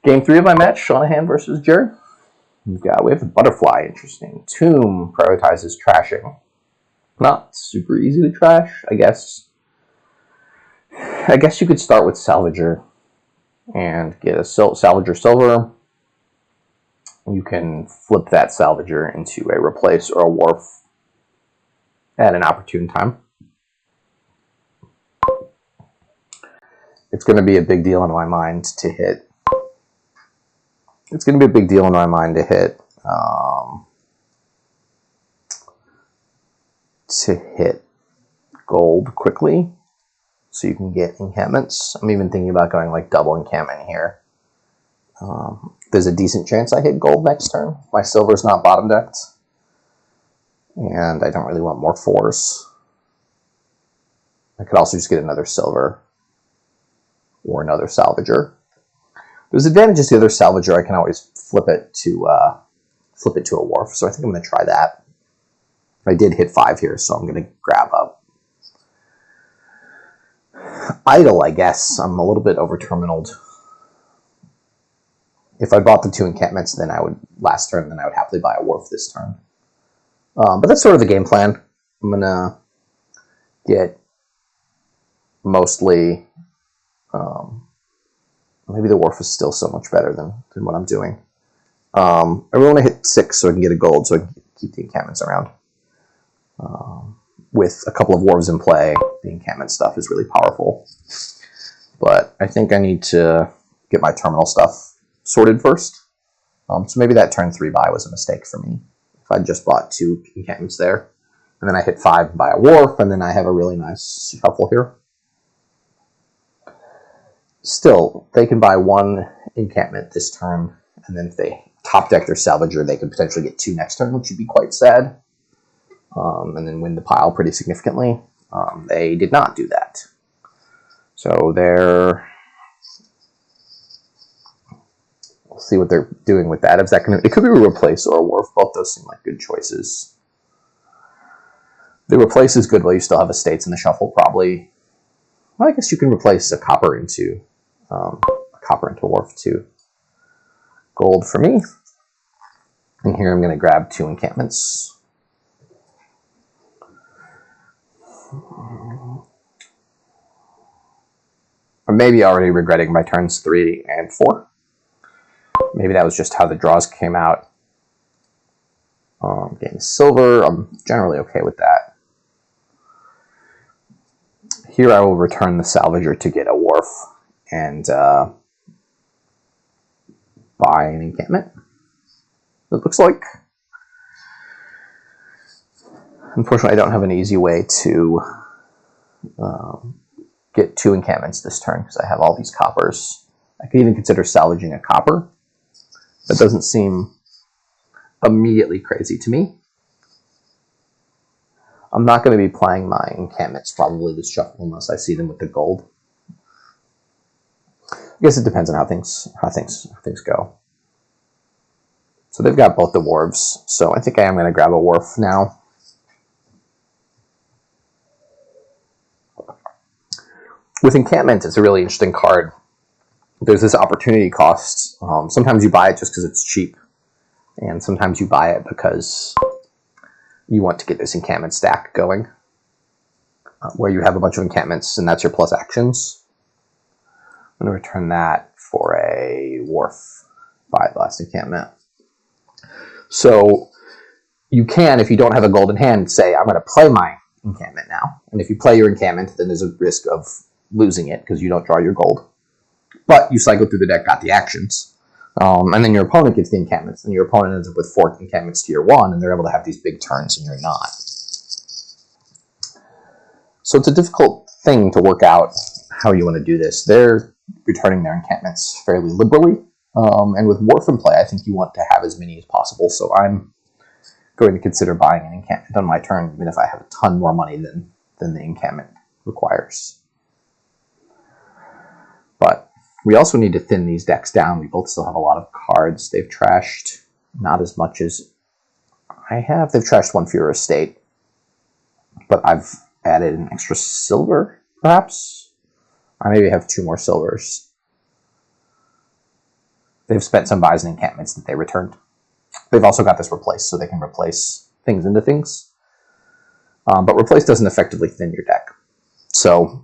Game 3 of my match, Shanahan versus Jerry. We have the Butterfly, interesting. Tomb prioritizes trashing. Not super easy to trash, I guess. I guess you could start with Salvager and get a Salvager Silver. You can flip that Salvager into a Replace or a Wharf at an opportune time. It's going to be a big deal in my mind to hit. It's going to be a big deal in my mind to hit gold quickly, so you can get encampments. I'm even thinking about going like double encampment here. There's a decent chance I hit gold next turn. My silver's not bottom decked, and I don't really want more 4s. I could also just get another silver or another Salvager. There's advantages to the other Salvager. I can always flip it to a Wharf, so I think I'm going to try that. I did hit 5 here, so I'm going to grab up Idle, I guess. I'm a little bit over-terminaled. If I bought the 2 encampments, then I would last turn, then I would happily buy a Wharf this turn. But that's sort of the game plan. I'm going to get mostly... maybe the Wharf is still so much better than what I'm doing. I really want to hit 6 so I can get a gold, so I can keep the encampments around. With a couple of Wharves in play, the encampment stuff is really powerful. But I think I need to get my terminal stuff sorted first. So maybe that turn 3 buy was a mistake for me. If I just bought 2 encampments there, and then I hit 5 and buy a Wharf, and then I have a really nice shuffle here. Still, they can buy 1 encampment this turn, and then if they top deck their Salvager, they could potentially get 2 next turn, which would be quite sad. And then win the pile pretty significantly. They did not do that. So we'll see what they're doing with that. It could be a Replace or a Wharf. Both those seem like good choices. The Replace is good while you still have estates in the shuffle, probably. Well, I guess you can replace a copper into a Wharf too. Gold for me. And here I'm going to grab 2 encampments. I'm maybe already regretting my turns 3 and 4. Maybe that was just how the draws came out. Getting silver, I'm generally okay with that. Here I will return the Salvager to get a Wharf and buy an encampment. It looks like. Unfortunately, I don't have an easy way to get 2 encampments this turn because I have all these coppers. I could even consider salvaging a copper. That doesn't seem immediately crazy to me. I'm not going to be playing my encampments probably this shuffle unless I see them with the gold. I guess it depends on how things go. So they've got both the Wharves, so I think I am going to grab a Wharf now. With encampment, it's a really interesting card. There's this opportunity cost. Sometimes you buy it just because it's cheap, and sometimes you buy it because you want to get this encampment stack going, where you have a bunch of encampments, and that's your plus actions. I'm going to return that for a Wharf, buy the last encampment. So you can, if you don't have a golden hand, say, I'm going to play my encampment now. And if you play your encampment, then there's a risk of losing it because you don't draw your gold. But you cycle through the deck, got the actions. And then your opponent gets the encampments, and your opponent ends up with 4 encampments to your 1, and they're able to have these big turns, and you're not. So it's a difficult thing to work out how you want to do this. They're returning their encampments fairly liberally, and with Wharf in play, I think you want to have as many as possible, so I'm going to consider buying an encampment on my turn, even if I have a ton more money than the encampment requires. But we also need to thin these decks down. We both still have a lot of cards they've trashed. Not as much as I have. They've trashed 1 fewer estate. But I've added an extra silver, perhaps? I maybe have 2 more silvers. they've spent some buys and encampments that they returned. They've also got this replace, so they can replace things into things. But replace doesn't effectively thin your deck. So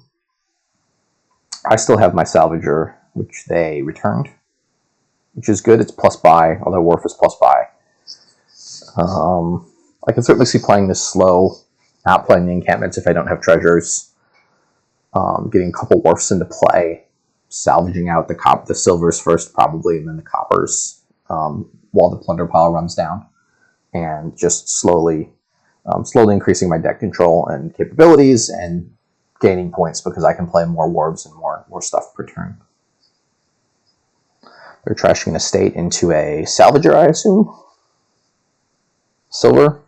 I still have my Salvager, which they returned, which is good. It's plus buy, although Wharf is plus buy. I can certainly see playing this slow, not playing the encampments if I don't have treasures, getting a couple Wharfs into play, salvaging out the silvers first probably, and then the coppers while the plunder pile runs down, and just slowly increasing my deck control and capabilities and gaining points because I can play more Wharves and more stuff per turn. They're trashing an estate into a Salvager, I assume. Silver.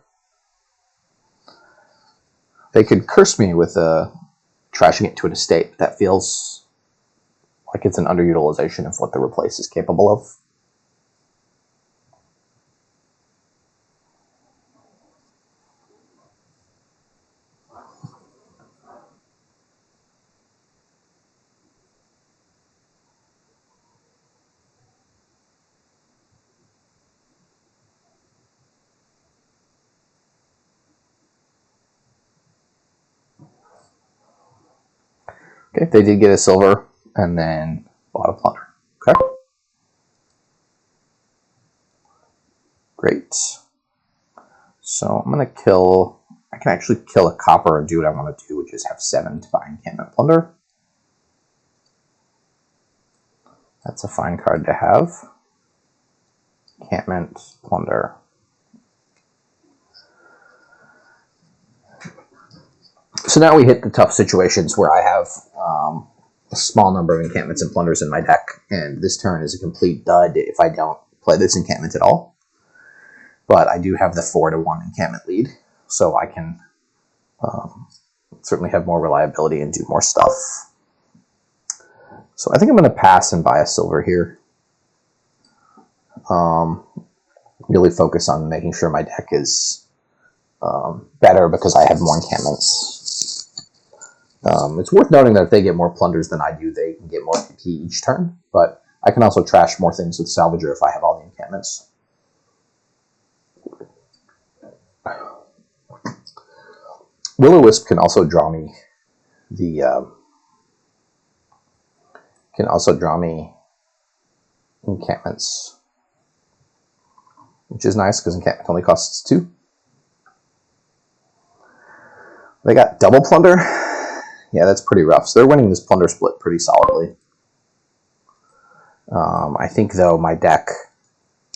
They could curse me with trashing it to an estate, but that feels like it's an underutilization of what the replace is capable of. Okay, they did get a silver and then bought a plunder. Okay. Great. So I'm going to kill... I can actually kill a copper and do what I want to do, which is have 7 to buy encampment plunder. That's a fine card to have. Encampment plunder. So now we hit the tough situations where I have a small number of encampments and plunders in my deck, and this turn is a complete dud if I don't play this encampment at all. But I do have the 4-1 encampment lead, so I can certainly have more reliability and do more stuff. So I think I'm going to pass and buy a silver here. Really focus on making sure my deck is better because I have more encampments. It's worth noting that if they get more plunders than I do, they can get more PP each turn, but I can also trash more things with Salvager if I have all the encampments. Will-O-Wisp can also draw me encampments, which is nice because encampment only costs 2. They got double plunder. Yeah, that's pretty rough. So they're winning this plunder split pretty solidly. I think, though, my deck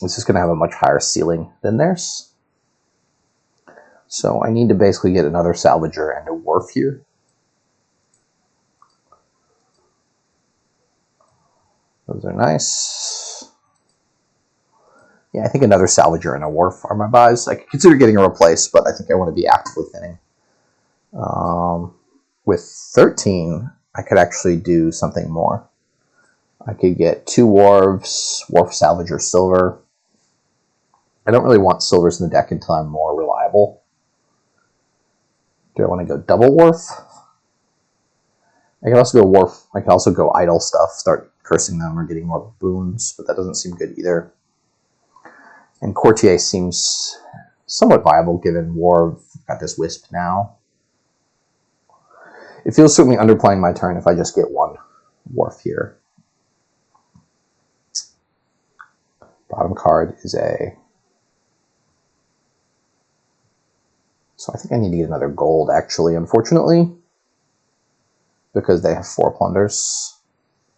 is just going to have a much higher ceiling than theirs. So I need to basically get another Salvager and a Wharf here. Those are nice. Yeah, I think another Salvager and a Wharf are my buys. I could consider getting a replace, but I think I want to be actively thinning. With 13, I could actually do something more. I could get 2 Wharves, Wharf, Salvager, Silver. I don't really want silvers in the deck until I'm more reliable. Do I want to go double Wharf? I can also go Wharf. I can also go idle stuff, start cursing them or getting more boons, but that doesn't seem good either. And Courtier seems somewhat viable given War. Got this Wisp now. It feels certainly underplaying my turn if I just get 1 Wharf here. Bottom card is a... So I think I need to get another gold, actually, unfortunately, because they have 4 plunders.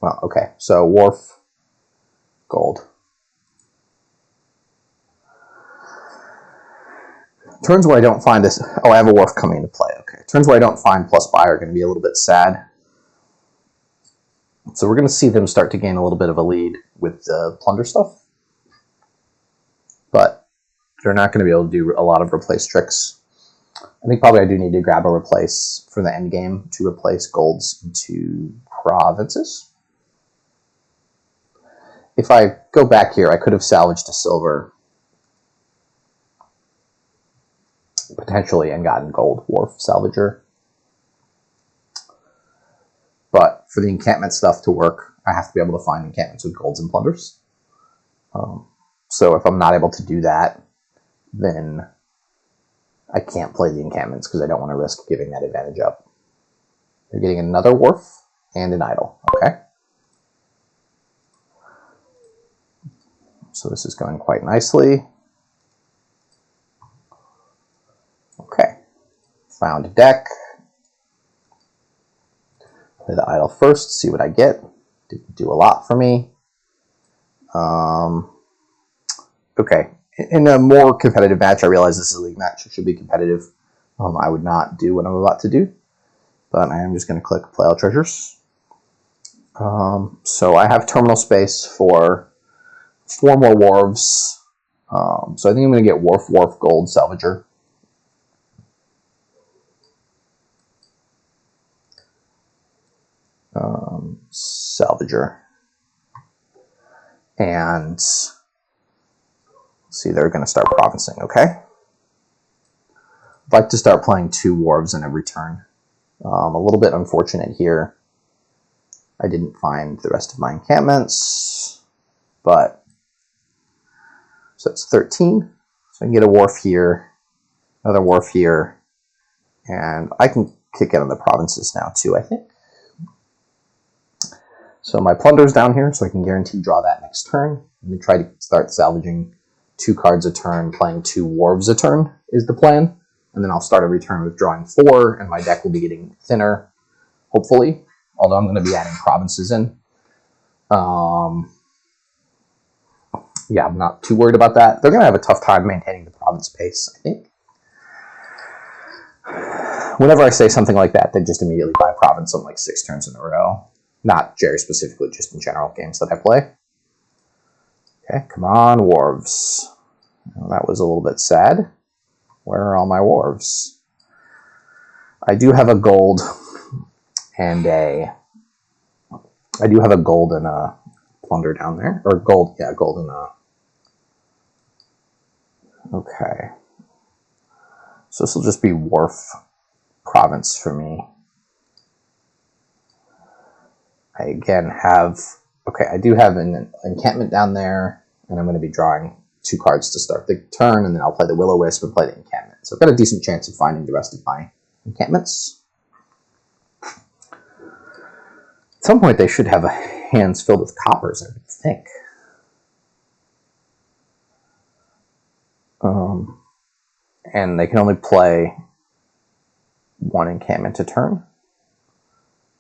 Well, okay, so Wharf, gold. Turns where I don't find this... Oh, I have a Wharf coming into play. Okay. Turns where I don't find plus buy are going to be a little bit sad. So we're going to see them start to gain a little bit of a lead with the plunder stuff. But they're not going to be able to do a lot of replace tricks. I think probably I do need to grab a replace for the end game to replace golds into provinces. If I go back here, I could have salvaged a silver potentially and gotten gold Wharf Salvager. But for the encampment stuff to work, I have to be able to find encampments with golds and plunders. So if I'm not able to do that, then I can't play the encampments because I don't want to risk giving that advantage up. They're getting another wharf and an idol. Okay. So this is going quite nicely. Okay. Found a deck. Play the idol first, see what I get. Didn't do a lot for me. Okay. In a more competitive match, I realize this is a league match. It should be competitive. I would not do what I'm about to do, but I am just going to click Play All Treasures. So I have terminal space for 4 more wharves. So I think I'm going to get Wharf, Gold, Salvager. Salvager. And see, they're going to start provincing, okay? I'd like to start playing 2 wharves in every turn. A little bit unfortunate here. I didn't find the rest of my encampments, but so that's 13. So I can get a wharf here, another wharf here, and I can kick out of the provinces now too, I think. So my plunder's down here, so I can guarantee draw that next turn. I'm going to try to start salvaging 2 cards a turn, playing 2 wharves a turn is the plan. And then I'll start every turn with drawing 4, and my deck will be getting thinner, hopefully. Although I'm going to be adding provinces in. Yeah, I'm not too worried about that. They're going to have a tough time maintaining the province pace, I think. Whenever I say something like that, they just immediately buy a province on like 6 turns in a row. Not Jerry specifically, just in general games that I play. Okay, come on, wharves. Well, that was a little bit sad. Where are all my wharves? I do have a gold and a... I do have a gold and a plunder down there. Or gold, yeah, gold and a... Okay. So this will just be wharf province for me. I again have... Okay, I do have an encampment down there, and I'm going to be drawing 2 cards to start the turn, and then I'll play the Will-O-Wisp and play the encampment. So I've got a decent chance of finding the rest of my encampments. At some point, they should have hands filled with coppers, I would think. And they can only play 1 encampment a turn.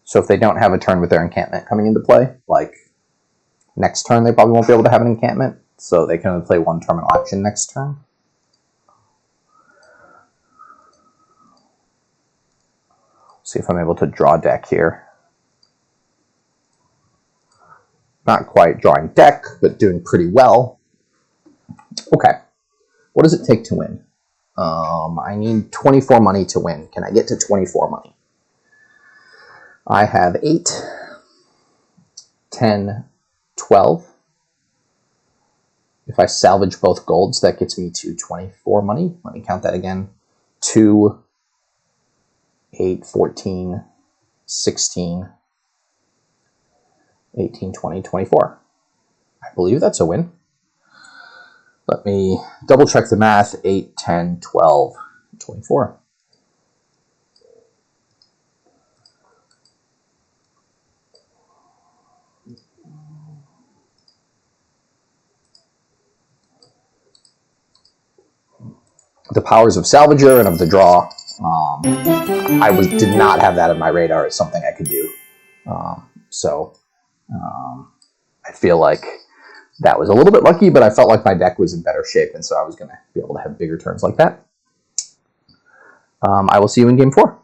So if they don't have a turn with their encampment coming into play, like next turn they probably won't be able to have an encampment, so they can only play 1 terminal action next turn. See if I'm able to draw deck here. Not quite drawing deck, but doing pretty well. Okay. What does it take to win? I need 24 money to win. Can I get to 24 money? I have 8, 10, 12. If I salvage both golds, that gets me to 24 money. Let me count that again. 2, 8, 14, 16, 18, 20, 24. I believe that's a win. Let me double check the math. 8, 10, 12, 24. The powers of Salvager and of the draw. I did not have that on my radar as something I could do. I feel like that was a little bit lucky, but I felt like my deck was in better shape, and so I was going to be able to have bigger turns like that. I will see you in game 4.